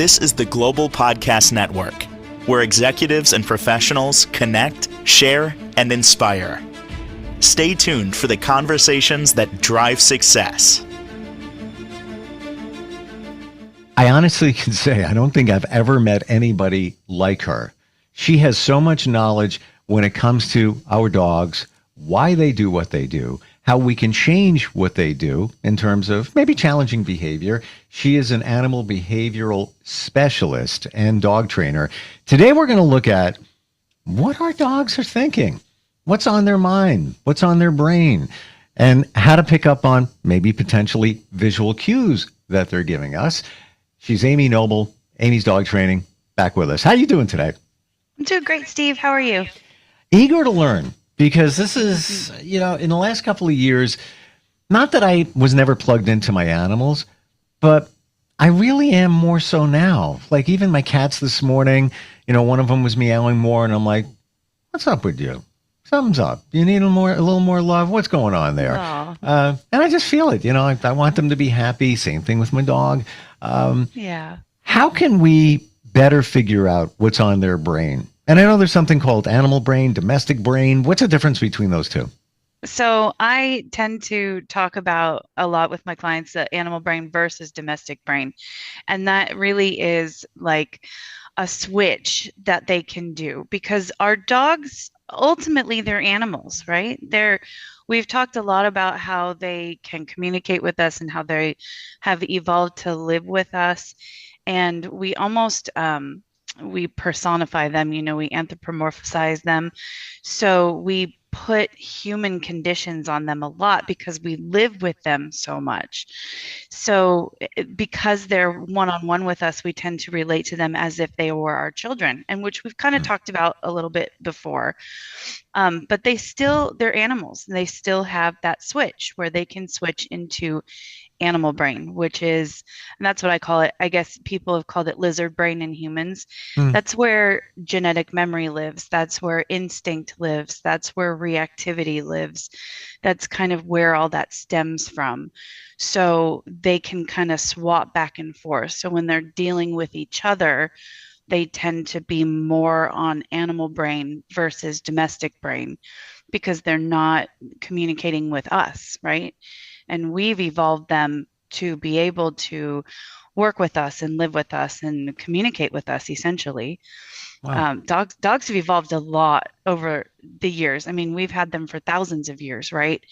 This is the Global Podcast Network, where executives and professionals connect, share, and inspire. Stay tuned for the conversations that drive success. I honestly can say I don't think I've ever met anybody like her. She has so much knowledge when it comes to our dogs, why they do what they do, how we can change what they do in terms of maybe challenging behavior. She is an animal behavioral specialist and dog trainer. Today, we're going to look at what our dogs are thinking, what's on their mind, what's on their brain, and how to pick up on maybe potentially visual cues that they're giving us. She's Amy Noble, Amy's Dog Training, back with us. How are you doing today? I'm doing great, Steve. How are you? Eager to learn, because this is, in the last couple of years, not that I was never plugged into my animals, but I really am more so now. Like even my cats this morning, one of them was meowing more, and I'm like, what's up with you? Something's up. You need a little more love. What's going on there? And I just feel it. I want them to be happy. Same thing with my dog. Yeah. How can we better figure out what's on their brain? And I know there's something called animal brain, domestic brain. What's the difference between those two? So I tend to talk about a lot with my clients the animal brain versus domestic brain. And that really is like a switch that they can do, because our dogs, ultimately, they're animals, right? We've talked a lot about how they can communicate with us and how they have evolved to live with us. And we almost, we personify them, we anthropomorphize them. So we put human conditions on them a lot because we live with them so much. So because they're one-on-one with us, we tend to relate to them as if they were our children, and which we've kind of talked about a little bit before. But they're animals, and they still have that switch where they can switch into animal brain, and that's what I call it. I guess people have called it lizard brain in humans. That's where genetic memory lives. That's where instinct lives. That's where reactivity lives. That's kind of where all that stems from. So they can kind of swap back and forth. So when they're dealing with each other, they tend to be more on animal brain versus domestic brain because they're not communicating with us, right? And we've evolved them to be able to work with us and live with us and communicate with us, essentially. Wow. Dogs have evolved a lot over the years. I mean, we've had them for thousands of years, right?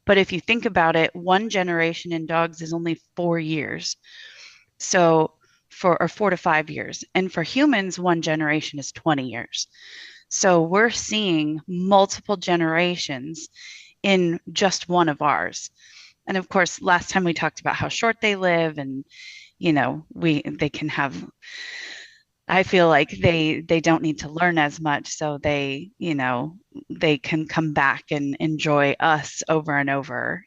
But if you think about it, one generation in dogs is only 4 years. So or 4 to 5 years. And for humans, one generation is 20 years. So we're seeing multiple generations in just one of ours. And of course, last time we talked about how short they live, and they can have, I feel like they don't need to learn as much, so they can come back and enjoy us over and over.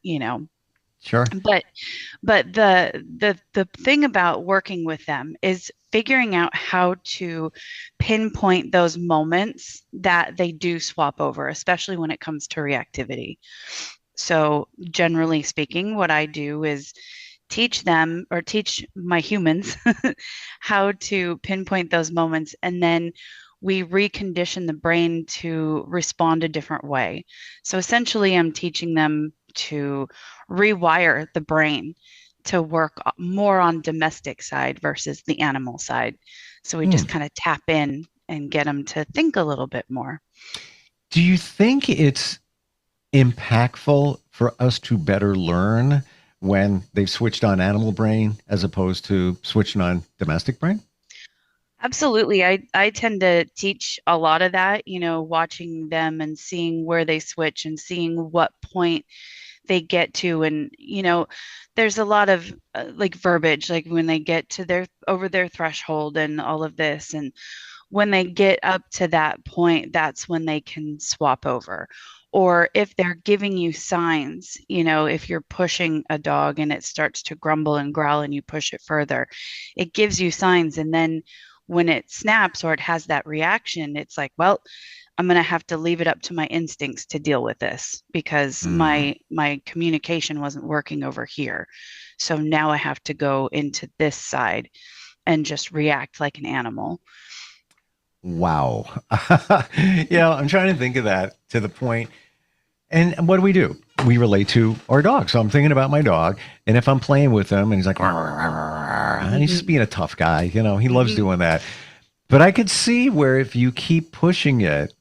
Sure. But the thing about working with them is figuring out how to pinpoint those moments that they do swap over, especially when it comes to reactivity. So generally speaking, what I do is teach my humans how to pinpoint those moments, and then we recondition the brain to respond a different way. So essentially, I'm teaching them to rewire the brain to work more on domestic side versus the animal side. So we just kind of tap in and get them to think a little bit more. Do you think it's impactful for us to better learn when they've switched on animal brain as opposed to switching on domestic brain? Absolutely. I tend to teach a lot of that, watching them and seeing where they switch and seeing what point they get to. And, there's a lot of like verbiage, like when they get to over their threshold and all of this. And when they get up to that point, that's when they can swap over. Or if they're giving you signs, if you're pushing a dog and it starts to grumble and growl and you push it further, it gives you signs. And then when it snaps or it has that reaction, it's like, well, I'm going to have to leave it up to my instincts to deal with this because my communication wasn't working over here. So now I have to go into this side. and just react like an animal. Wow. I'm trying to think of that to the point. And what do? We relate to our dog. So I'm thinking about my dog, and if I'm playing with him and he's like, "Rah, rah, rah," and he's just Mhm. being a tough guy, he loves Mhm. doing that. But I could see where if you keep pushing it,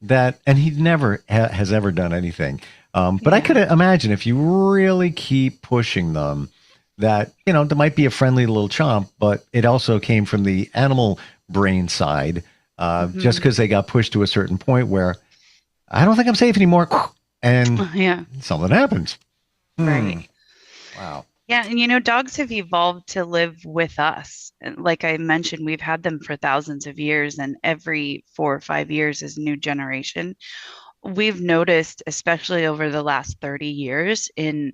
that, and he never has ever done anything. But I could Yeah. imagine if you really keep pushing them, that, there might be a friendly little chomp, but it also came from the animal brain side, just Mhm. because they got pushed to a certain point where I don't think I'm safe anymore. And Yeah. something happens. Right. Hmm. Wow. Yeah, and dogs have evolved to live with us. And like I mentioned, we've had them for thousands of years, and every 4 or 5 years is a new generation. We've noticed, especially over the last 30 years in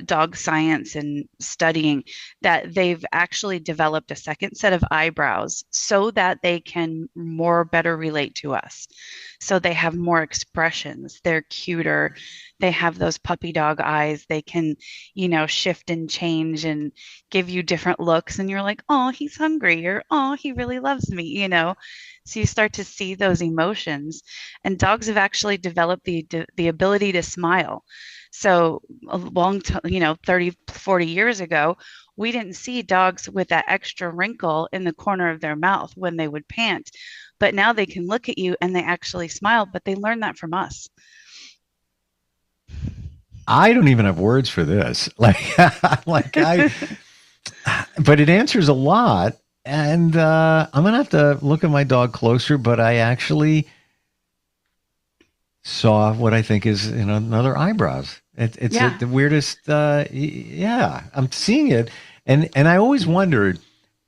dog science and studying, that they've actually developed a second set of eyebrows so that they can more better relate to us. So they have more expressions. They're cuter. They have those puppy dog eyes. They can, shift and change and give you different looks. And you're like, oh, he's hungry, or oh, he really loves me. So you start to see those emotions. And dogs have actually developed the ability to smile. So a long time, 30, 40 years ago, we didn't see dogs with that extra wrinkle in the corner of their mouth when they would pant. But now they can look at you and they actually smile, but they learned that from us. I don't even have words for this. But it answers a lot. And I'm going to have to look at my dog closer, but I actually saw what I think is another eyebrows. It's Yeah. the weirdest. Yeah, I'm seeing it, and I always wondered,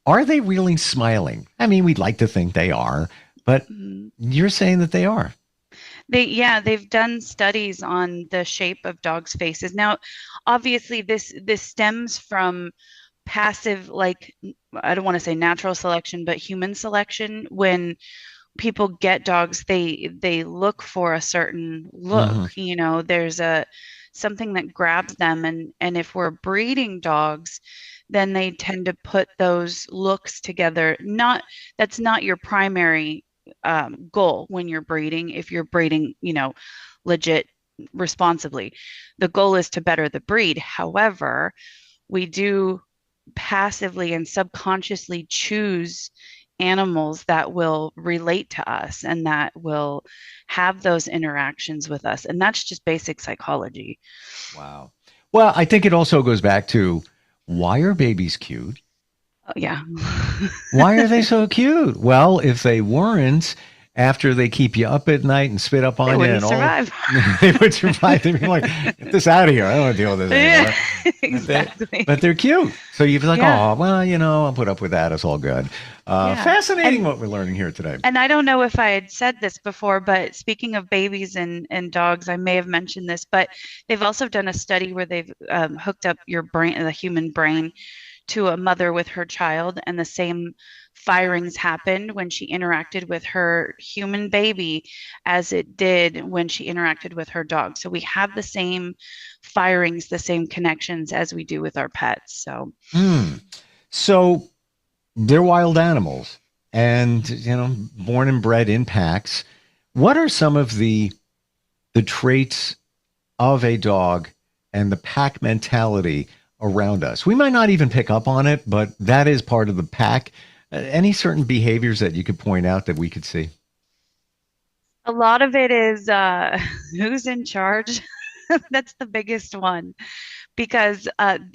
are they really smiling? I mean, we'd like to think they are, but Mhm. you're saying that they are. They've done studies on the shape of dogs' faces. Now, obviously, this stems from passive, like, I don't want to say natural selection, but human selection. When people get dogs, they look for a certain Hmm. look. There's a something that grabs them, and if we're breeding dogs, then they tend to put those looks together. Not That's not your primary goal when you're breeding. If you're breeding, legit responsibly, the goal is to better the breed. However, we do passively and subconsciously choose animals that will relate to us and that will have those interactions with us. And that's just basic psychology. Wow. Well, I think it also goes back to, why are babies cute? Oh, yeah. Why are they so cute? Well, if they weren't, after they keep you up at night and spit up They on you wouldn't and all, survive. they would survive. They'd be like, get this out of here. I don't want to deal with this Yeah, anymore. But, exactly. but they're cute. So you're like, Yeah, oh, well, I'll put up with that. It's all good. yeah. Fascinating And what we're learning here today. and I don't know if I had said this before, but speaking of babies and dogs, I may have mentioned this, but they've also done a study where they've hooked up your brain, the human brain, to a mother with her child, and the same firings happened when she interacted with her human baby as it did when she interacted with her dog. So we have the same firings, the same connections as we do with our pets. So Hmm. So they're wild animals and, born and bred in packs. What are some of the traits of a dog and the pack mentality around us? We might not even pick up on it, but that is part of the pack. Any certain behaviors that you could point out that we could see? a lot of it is who's in charge. That's the biggest one, because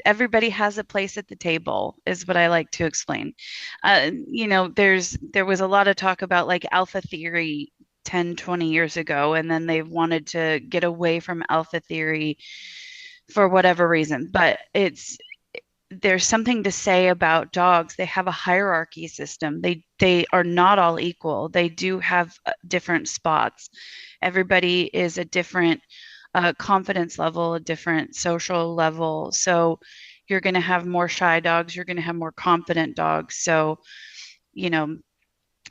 everybody has a place at the table, is what I like to explain. There was a lot of talk about like alpha theory 10, 20 years ago, and then they've wanted to get away from alpha theory for whatever reason. But there's something to say about dogs. They have a hierarchy system. They are not all equal. They do have different spots. Everybody is a different confidence level, a different social level. So you're going to have more shy dogs, you're going to have more confident dogs. So, you know,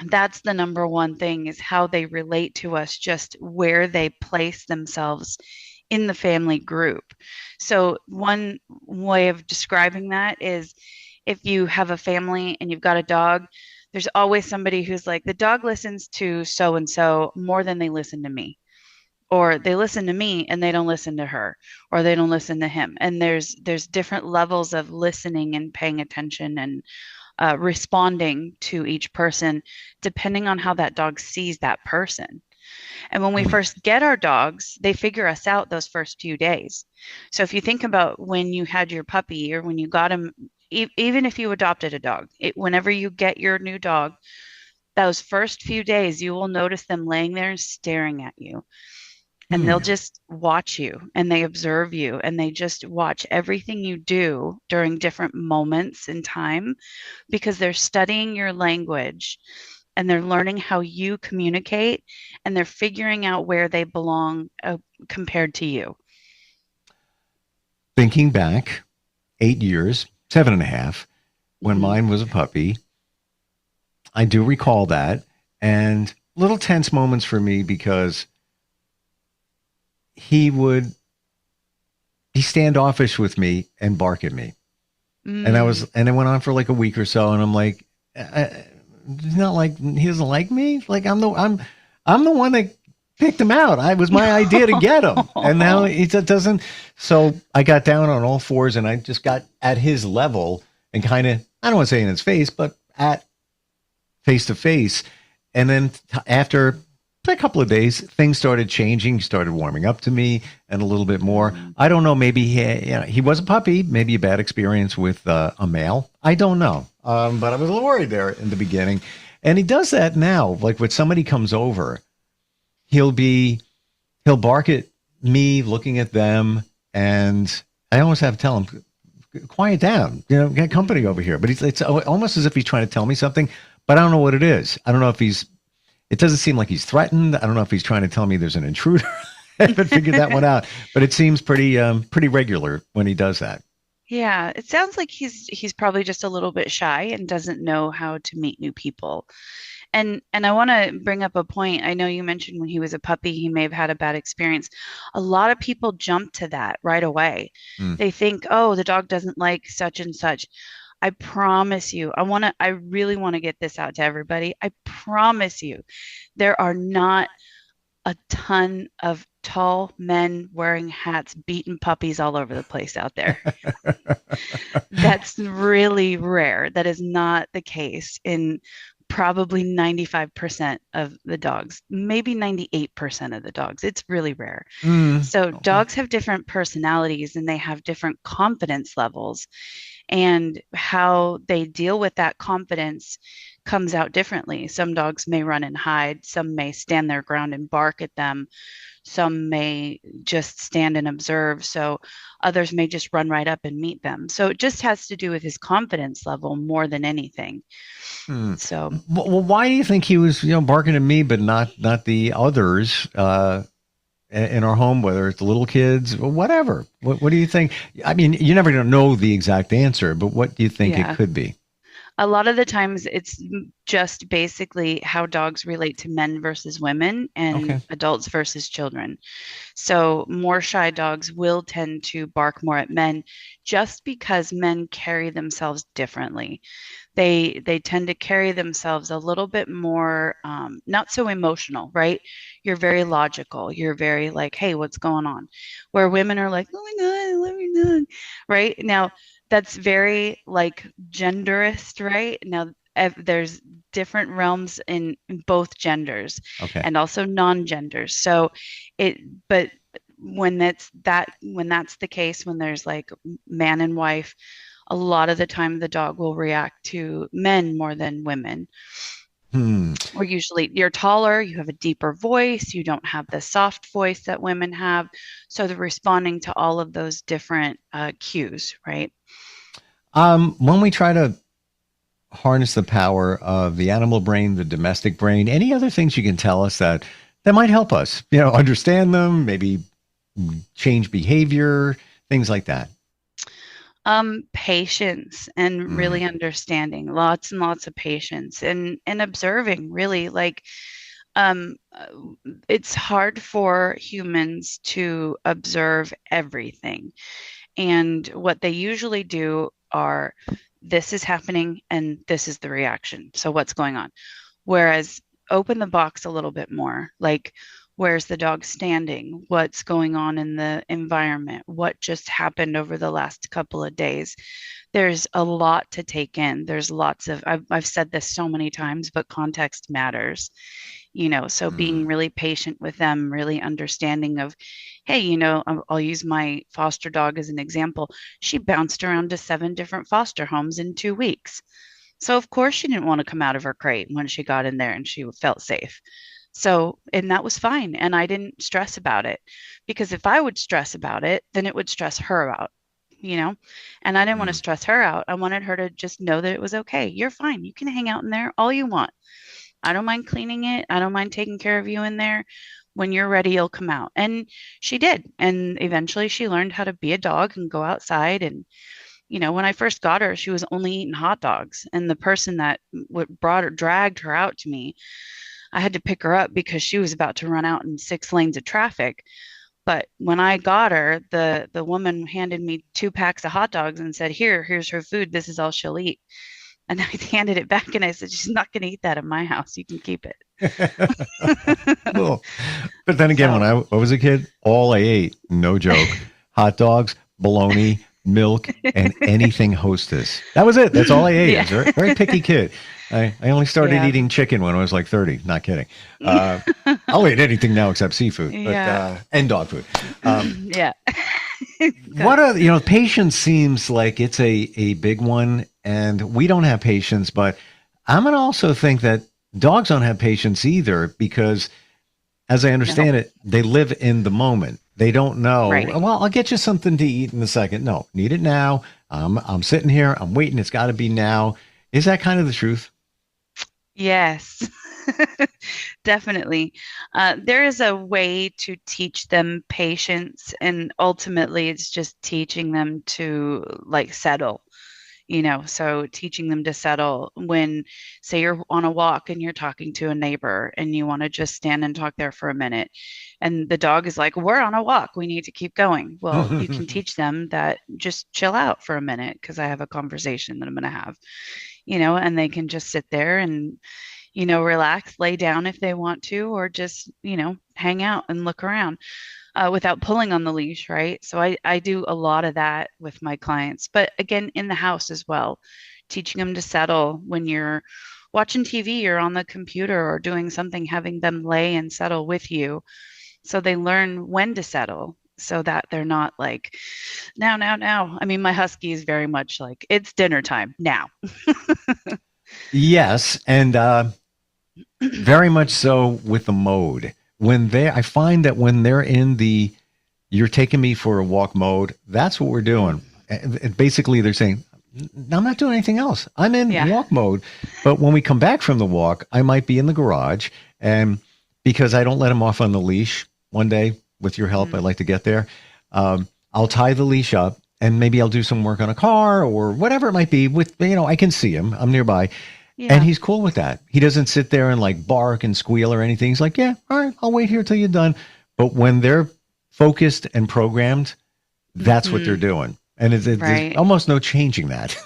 that's the number one thing, is how they relate to us, just where they place themselves in the family group. So one way of describing that is, if you have a family and you've got a dog, there's always somebody who's like, the dog listens to so and so more than they listen to me, or they listen to me and they don't listen to her, or they don't listen to him. And there's different levels of listening and paying attention and responding to each person depending on how that dog sees that person. And when we Hmm. first get our dogs, they figure us out those first few days. So if you think about when you had your puppy or when you got him, even if you adopted a dog, whenever you get your new dog, those first few days, you will notice them laying there and staring at you. And they'll Hmm. just watch you and they observe you and they just watch everything you do during different moments in time because they're studying your language and they're learning how you communicate and they're figuring out where they belong compared to you. Thinking back 8 years, 7.5, when Hmm. mine was a puppy, I do recall that, and little tense moments for me because he would be standoffish with me and bark at me. Mm. And it went on for like a week or so, and I'm like, he's not like he doesn't like me. Like I'm the one that picked him out. I was my idea to get him, and now he doesn't. So I got down on all fours, and I just got at his level and kind of, I don't want to say in his face, but at face to face. And then after a couple of days, things started changing. He started warming up to me and a little bit more. Mm. I don't know. Maybe he was a puppy. Maybe a bad experience with a male. I don't know. But I was a little worried there in the beginning. And he does that now. Like when somebody comes over, he'll be he'll bark at me, looking at them, and I almost have to tell him, quiet down, get company over here. But it's almost as if he's trying to tell me something, but I don't know what it is. I don't know if it doesn't seem like he's threatened. I don't know if he's trying to tell me there's an intruder. I haven't figured that one out, but it seems pretty regular when he does that. Yeah, it sounds like he's probably just a little bit shy and doesn't know how to meet new people. And I want to bring up a point. I know you mentioned when he was a puppy, he may have had a bad experience. A lot of people jump to that right away. Hmm. They think, "Oh, the dog doesn't like such and such." I promise you, I really want to get this out to everybody. I promise you, there are not a ton of tall men wearing hats beating puppies all over the place out there. That's really rare. That is not the case in probably 95% of the dogs, maybe 98% of the dogs. It's really rare. Hmm. So Okay. dogs have different personalities and they have different confidence levels, and how they deal with that confidence comes out differently. Some dogs may run and hide, some may stand their ground and bark at them, some may just stand and observe. So others may just run right up and meet them. So it just has to do with his confidence level more than anything. Hmm. So Well, why do you think he was, barking at me, but not the others in our home, whether it's the little kids or whatever? What do you think? I mean, you're never going to know the exact answer, but what do you think it yeah, could be? a lot of the times it's just basically how dogs relate to men versus women and Okay. adults versus children. So more shy dogs will tend to bark more at men just because men carry themselves differently. They tend to carry themselves a little bit more not so emotional, right? You're very logical. You're very like, hey, what's going on? Where women are like, oh my God, I love your dog. Right? Now that's very like genderist, right? Now there's different realms in both genders Okay. and also non-genders. So it but when that's the case, when there's like man and wife, a lot of the time the dog will react to men more than women. Hmm. Or usually you're taller, you have a deeper voice, you don't have the soft voice that women have. So they're responding to all of those different cues, right? When we try to harness the power of the animal brain, the domestic brain, any other things you can tell us that might help us, understand them, maybe change behavior, things like that. Patience and Mm. really understanding, lots and lots of patience and observing really like um uh, it's hard for humans to observe everything. And what they usually do are this is happening and this is the reaction. So what's going on? Whereas open the box a little bit more, like where's the dog standing? What's going on in the environment? What just happened over the last couple of days? There's a lot to take in. There's lots of, I've said this so many times, but context matters, so being really patient with them, really understanding of, hey, I'll use my foster dog as an example. She bounced around to 7 different foster homes in 2 weeks. So of course she didn't want to come out of her crate when she got in there and she felt safe. So, and that was fine. And I didn't stress about it, because if I would stress about it, then it would stress her out, and I didn't want to stress her out. I wanted her to just know that it was okay. You're fine. You can hang out in there all you want. I don't mind cleaning it. I don't mind taking care of you in there. When you're ready, you'll come out. And she did. And eventually she learned how to be a dog and go outside. And, when I first got her, she was only eating hot dogs. And the person that dragged her out to me, I had to pick her up because she was about to run out in 6 lanes of traffic. But when I got her, the woman handed me 2 packs of hot dogs and said, here's her food. This is all she'll eat. And I handed it back and I said, she's not going to eat that in my house. You can keep it. Cool. But then again, when I was a kid, all I ate, no joke, hot dogs, bologna, milk, and anything Hostess. That was it. That's all I ate. I was a very, very picky kid. I only started eating chicken when I was like 30. Not kidding. I'll eat anything now except seafood, and dog food. Yeah. Patience seems like it's a big one, and we don't have patience, but I'm going to also think that dogs don't have patience either, because as I understand it, they live in the moment. They don't know, well, I'll get you something to eat in a second. No, need it now. I'm sitting here. I'm waiting. It's got to be now. Is that kind of the truth? Yes, definitely. There is a way to teach them patience, and ultimately it's just teaching them to settle. So teaching them to settle when, say, you're on a walk and you're talking to a neighbor and you want to just stand and talk there for a minute. And the dog is like, we're on a walk. We need to keep going. Well, you can teach them that just chill out for a minute because I have a conversation that I'm going to have, and they can just sit there and, relax, lay down if they want to, or just, hang out and look around. Without pulling on the leash, right? So I do a lot of that with my clients, but again, in the house as well, teaching them to settle when you're watching TV or on the computer or doing something, having them lay and settle with you so they learn when to settle, so that they're not like, now. I mean, my husky is very much like, it's dinner time now. Yes, and very much so with the mode. I find that when they're in the "you're taking me for a walk" mode, that's what we're doing. And basically, they're saying, "I'm not doing anything else. I'm in walk mode." But when we come back from the walk, I might be in the garage, and because I don't let them off on the leash, one day with your help, I'd like to get there. I'll tie the leash up, and maybe I'll do some work on a car or whatever it might be. I can see him. I'm nearby. Yeah. And he's cool with that. He doesn't sit there and bark and squeal or anything. He's like, yeah, all right, I'll wait here till you're done. But when they're focused and programmed, that's what they're doing. And there's almost no changing that.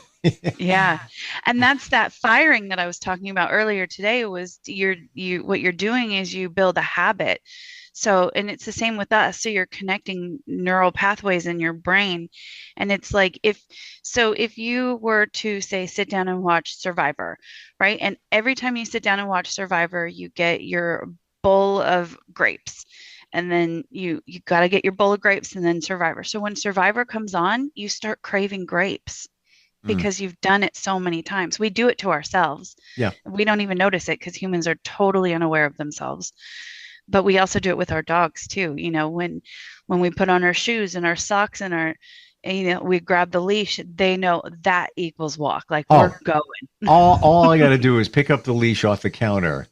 Yeah. And that's that firing that I was talking about earlier today. Was what you're doing is you build a habit. So, and it's the same with us. So you're connecting neural pathways in your brain. And it's like, if you were to say, sit down and watch Survivor, right? And every time you sit down and watch Survivor, you get your bowl of grapes. And then you got to get your bowl of grapes and then Survivor. So when Survivor comes on, you start craving grapes because you've done it so many times. We do it to ourselves. Yeah. We don't even notice it because humans are totally unaware of themselves. But we also do it with our dogs too. When we put on our shoes and our socks and we grab the leash, they know that equals walk. We're going. all I got to do is pick up the leash off the counter.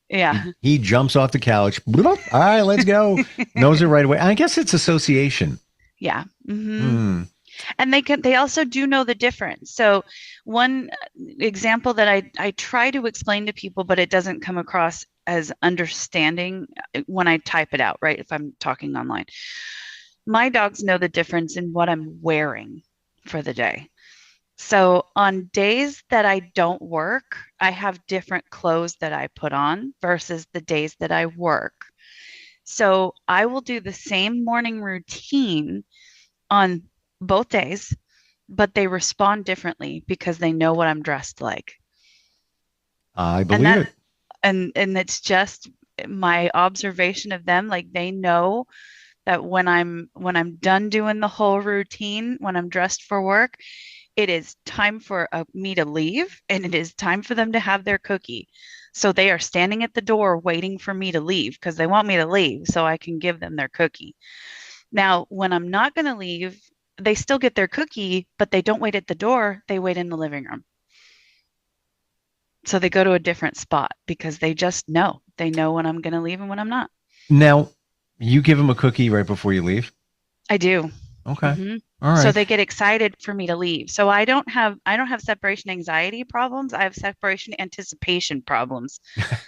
Yeah. He jumps off the couch. All right, let's go. Knows it right away. I guess it's association. Yeah. Mm-hmm. And they also do know the difference. So one example that I try to explain to people, but it doesn't come across as understanding when I type it out, right? If I'm talking online, my dogs know the difference in what I'm wearing for the day. So on days that I don't work, I have different clothes that I put on versus the days that I work. So I will do the same morning routine on both days, but they respond differently because they know what I'm dressed like. I And believe it. and it's just my observation of them, like they know that when I'm done doing the whole routine, when I'm dressed for work, it is time for me to leave and it is time for them to have their cookie. So they are standing at the door waiting for me to leave because they want me to leave so I can give them their cookie. Now, when I'm not going to leave, they still get their cookie, but they don't wait at the door. They wait in the living room. So they go to a different spot because they just know. They know when I'm going to leave and when I'm not. Now, you give them a cookie right before you leave? I do. Okay. hmm All So right. they get excited for me to leave. So I don't have separation anxiety problems. I have separation anticipation problems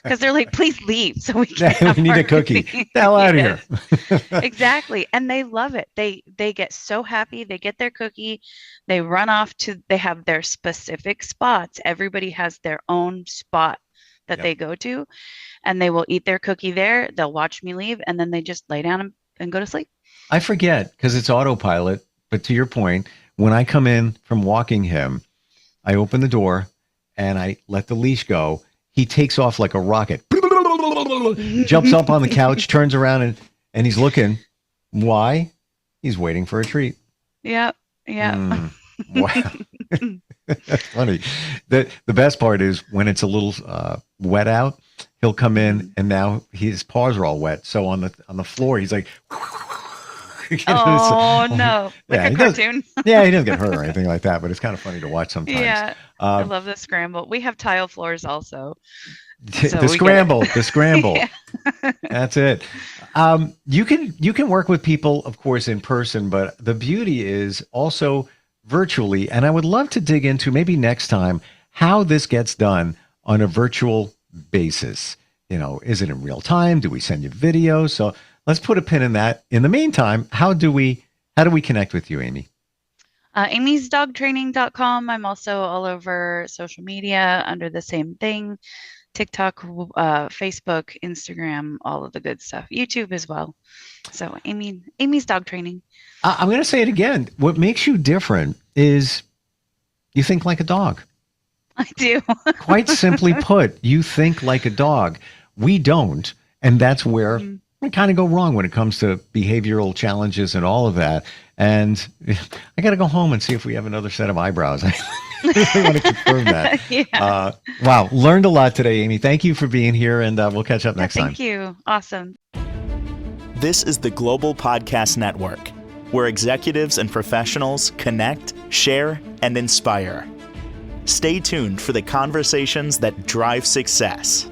because they're like, please leave so we can have We need our a cookie. cookie. The hell out of Yes, here. exactly. And they love it. They get so happy. They get their cookie. They run off to they have their specific spots. Everybody has their own spot that Yep. they go to, and they will eat their cookie there. They'll watch me leave, and then they just lay down and go to sleep. I forget because it's autopilot. But to your point, when I come in from walking him, I open the door and I let the leash go. He takes off like a rocket, jumps up on the couch, turns around, and he's looking. Why? He's waiting for a treat. Yeah, yeah. Mm, wow. That's funny. The best part is when it's a little wet out, he'll come in and now his paws are all wet. So on the floor, he's like, Oh no, like yeah, a he does, cartoon. yeah, he doesn't get hurt or anything like that, but it's kind of funny to watch sometimes. Yeah, I Um, love the scramble. We have tile floors also, so the we get it. scramble. Yeah. That's it. You can work with people, of course, in person, but the beauty is also virtually. And I would love to dig into maybe next time how this gets done on a virtual basis. Is it in real time? Do we send you videos? So let's put a pin in that. In the meantime, how do we connect with you, Amy? amysdogtraining.com. I'm also all over social media under the same thing. TikTok, Facebook, Instagram, all of the good stuff. YouTube as well. So Amy's Dog Training. I'm going to say it again. What makes you different is you think like a dog. I do. Quite simply put, you think like a dog. We don't. And that's where we kind of go wrong when it comes to behavioral challenges and all of that. And I got to go home and see if we have another set of eyebrows. I really want to confirm that. Yeah. Wow. Learned a lot today, Amy. Thank you for being here, and we'll catch up next time. Thank you. Awesome. This is the Global Podcast Network, where executives and professionals connect, share, and inspire. Stay tuned for the conversations that drive success.